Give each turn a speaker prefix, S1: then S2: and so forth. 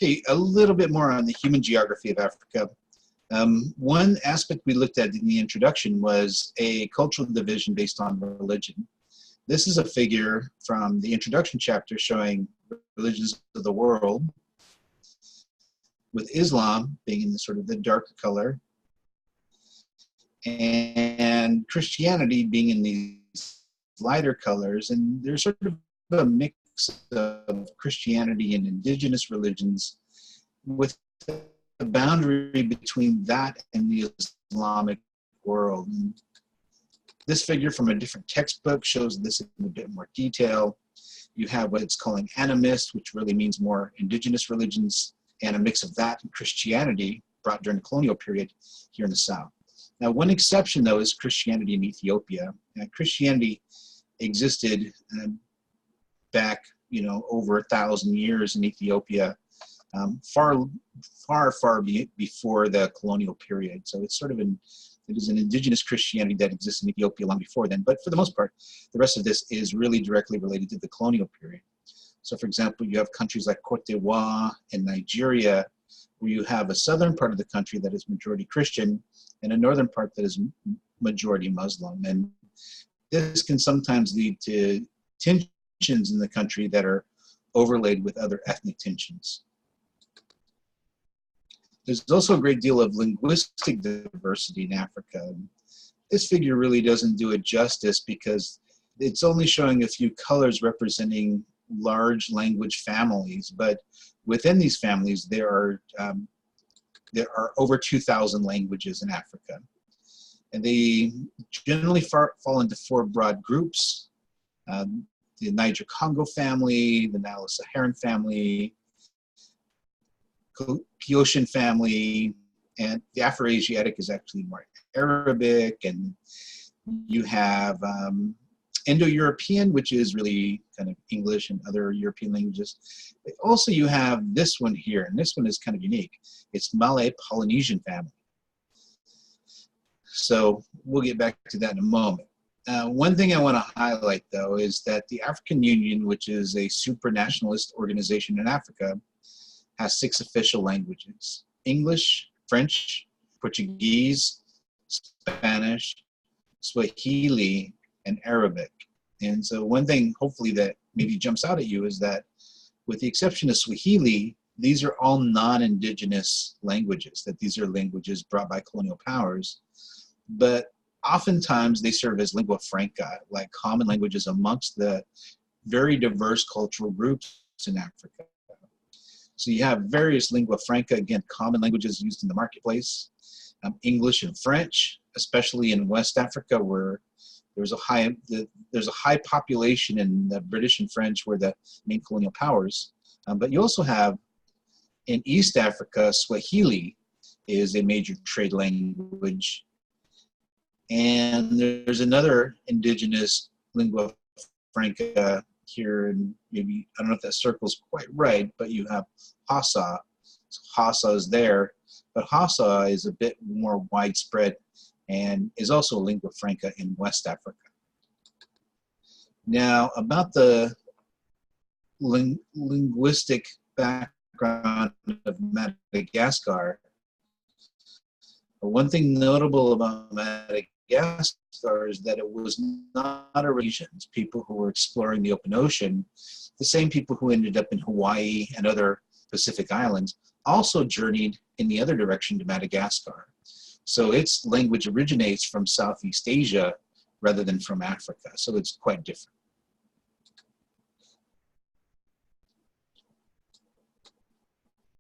S1: Okay, a little bit more on the human geography of Africa. One aspect we looked at in the introduction was a cultural division based on religion. This is a figure from the introduction chapter showing religions of the world, with Islam being in the sort of the darker color, and Christianity being in these lighter colors. And there's sort of a mix of Christianity and indigenous religions, with the boundary between that and the Islamic world. And this figure from a different textbook shows this in a bit more detail. You have what it's calling animist, which really means more indigenous religions, and a mix of that and Christianity brought during the colonial period here in the South. Now, one exception, though, is Christianity in Ethiopia. Christianity existed back, over 1,000 years in Ethiopia, far before the colonial period. So it's sort of it is an indigenous Christianity that exists in Ethiopia long before then. But for the most part, the rest of this is really directly related to the colonial period. So, for example, you have countries like Cote d'Ivoire and Nigeria, where you have a southern part of the country that is majority Christian and a northern part that is majority Muslim. And this can sometimes lead to tensions in the country that are overlaid with other ethnic tensions. There's also a great deal of linguistic diversity in Africa. This figure really doesn't do it justice because it's only showing a few colors representing large language families, but within these families there are over 2,000 languages in Africa, and they generally fall into four broad groups: the Niger-Congo family, the Nilo-Saharan family, Kioshan family, and the Afro-Asiatic is actually more Arabic, and you have Indo-European, which is really kind of English and other European languages. Also, you have this one here, and this one is kind of unique. It's Malay-Polynesian family. So we'll get back to that in a moment. One thing I want to highlight, though, is that the African Union, which is a supranationalist organization in Africa, has 6 official languages: English, French, Portuguese, Spanish, Swahili, and Arabic. And so one thing hopefully that maybe jumps out at you is that with the exception of Swahili, these are all non-indigenous languages, that these are languages brought by colonial powers, but oftentimes they serve as lingua franca, like common languages amongst the very diverse cultural groups in Africa. So you have various lingua franca, again, common languages used in the marketplace, English and French, especially in West Africa, where there's a high population in the British and French were the main colonial powers. But you also have in East Africa, Swahili is a major trade language. And there's another indigenous lingua franca here, and maybe, I don't know if that circle's quite right, but you have Hausa. So Hausa is there, but Hausa is a bit more widespread and is also a lingua franca in West Africa. Now, about the linguistic background of Madagascar, one thing notable about Madagascar is that it was not a region. People who were exploring the open ocean, the same people who ended up in Hawaii and other Pacific islands, also journeyed in the other direction to Madagascar. So its language originates from Southeast Asia rather than from Africa. So it's quite different.